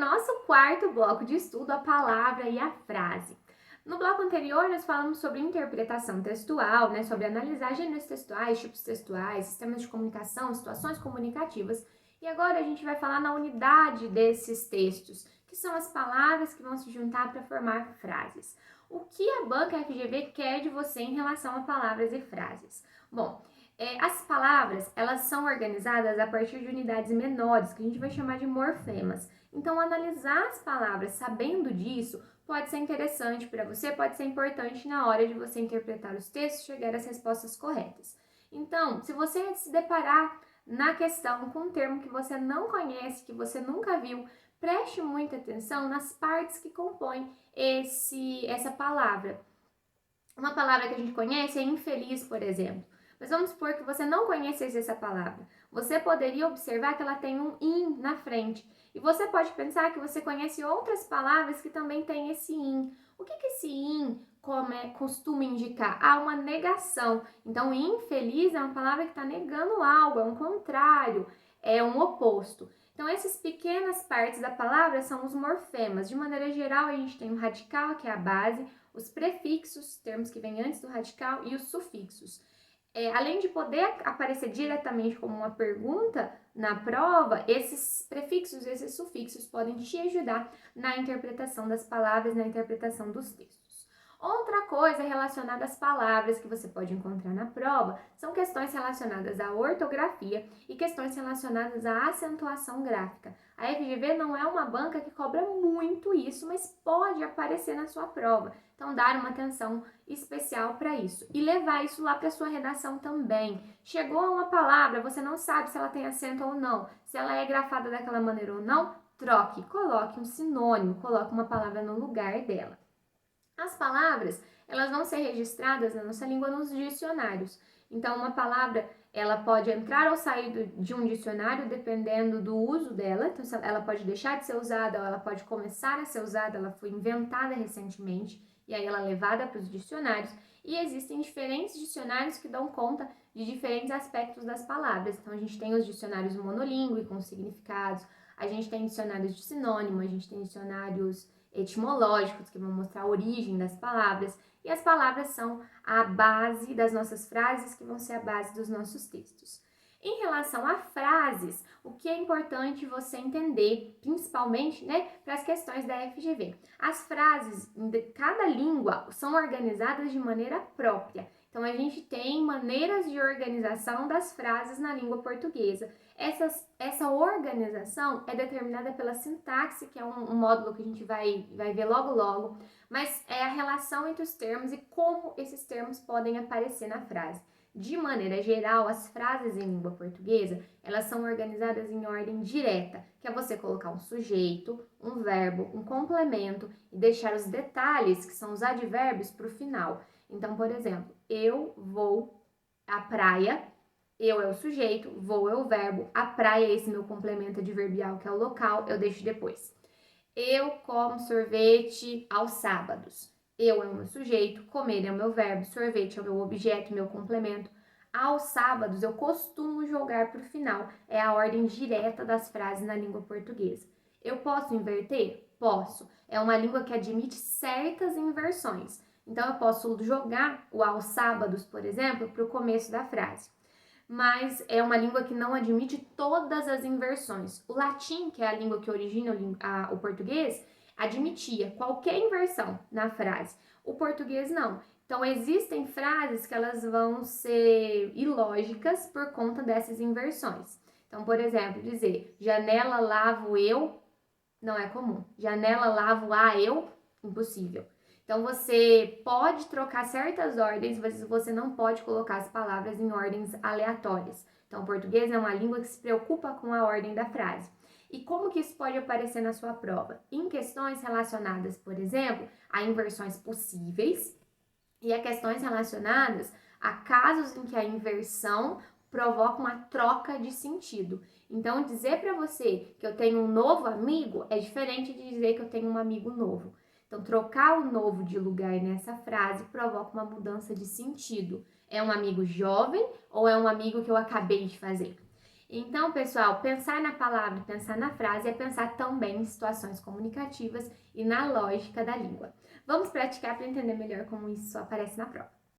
nosso quarto bloco de estudo, a palavra e a frase. No bloco anterior, nós falamos sobre interpretação textual, né, sobre analisar gêneros textuais, tipos textuais, sistemas de comunicação, situações comunicativas. E agora a gente vai falar na unidade desses textos, que são as palavras que vão se juntar para formar frases. O que a banca FGV quer de você em relação a palavras e frases? Bom, as palavras, elas são organizadas a partir de unidades menores, que a gente vai chamar de morfemas. Então, analisar as palavras sabendo disso pode ser interessante para você, pode ser importante na hora de você interpretar os textos e chegar às respostas corretas. Então, se você se deparar na questão com um termo que você não conhece, que você nunca viu, preste muita atenção nas partes que compõem essa palavra. Uma palavra que a gente conhece é infeliz, por exemplo. Mas vamos supor que você não conhecesse essa palavra. Você poderia observar que ela tem um in na frente. E você pode pensar que você conhece outras palavras que também têm esse in. O que esse in costuma indicar? Uma negação. Então, infeliz é uma palavra que está negando algo, é um contrário, é um oposto. Então, essas pequenas partes da palavra são os morfemas. De maneira geral, a gente tem o radical, que é a base, os prefixos, termos que vêm antes do radical, e os sufixos. Além de poder aparecer diretamente como uma pergunta na prova, esses prefixos, esses sufixos podem te ajudar na interpretação das palavras, na interpretação dos textos. Outra coisa relacionada às palavras que você pode encontrar na prova são questões relacionadas à ortografia e questões relacionadas à acentuação gráfica. A FGV não é uma banca que cobra muito isso, mas pode aparecer na sua prova. Então, dar uma atenção especial para isso. E levar isso lá para sua redação também. Chegou uma palavra, você não sabe se ela tem acento ou não, se ela é grafada daquela maneira ou não, troque, coloque um sinônimo, coloque uma palavra no lugar dela. As palavras, elas vão ser registradas na nossa língua nos dicionários. Então, uma palavra, ela pode entrar ou sair de um dicionário dependendo do uso dela. Então, ela pode deixar de ser usada ou ela pode começar a ser usada, ela foi inventada recentemente e aí ela é levada para os dicionários. E existem diferentes dicionários que dão conta de diferentes aspectos das palavras. Então, a gente tem os dicionários monolíngue com significados, a gente tem dicionários de sinônimo, a gente tem dicionários etimológicos, que vão mostrar a origem das palavras, e as palavras são a base das nossas frases, que vão ser a base dos nossos textos. Em relação a frases, o que é importante você entender, principalmente, para as questões da FGV. As frases de cada língua são organizadas de maneira própria. Então, a gente tem maneiras de organização das frases na língua portuguesa. Essa organização é determinada pela sintaxe, que é um módulo que a gente vai ver logo, mas é a relação entre os termos e como esses termos podem aparecer na frase. De maneira geral, as frases em língua portuguesa, elas são organizadas em ordem direta, que é você colocar um sujeito, um verbo, um complemento e deixar os detalhes, que são os advérbios, para o final. Então, por exemplo, eu vou à praia, eu é o sujeito, vou é o verbo, a praia é esse meu complemento adverbial, que é o local, eu deixo depois. Eu como sorvete aos sábados. Eu é o meu sujeito, comer é o meu verbo, sorvete é o meu objeto, meu complemento. Aos sábados eu costumo jogar para o final. É a ordem direta das frases na língua portuguesa. Eu posso inverter? Posso. É uma língua que admite certas inversões. Então eu posso jogar o aos sábados, por exemplo, para o começo da frase. Mas é uma língua que não admite todas as inversões. O latim, que é a língua que origina o português, admitia qualquer inversão na frase. O português não. Então, existem frases que elas vão ser ilógicas por conta dessas inversões. Então, por exemplo, dizer janela lavo eu não é comum. Janela lavo a eu, impossível. Então, você pode trocar certas ordens, mas você não pode colocar as palavras em ordens aleatórias. Então, o português é uma língua que se preocupa com a ordem da frase. E como que isso pode aparecer na sua prova? Em questões relacionadas, por exemplo, a inversões possíveis e a questões relacionadas a casos em que a inversão provoca uma troca de sentido. Então, dizer para você que eu tenho um novo amigo é diferente de dizer que eu tenho um amigo novo. Então, trocar o novo de lugar nessa frase provoca uma mudança de sentido. É um amigo jovem ou é um amigo que eu acabei de fazer? Então, pessoal, pensar na palavra, pensar na frase é pensar também em situações comunicativas e na lógica da língua. Vamos praticar para entender melhor como isso aparece na prova.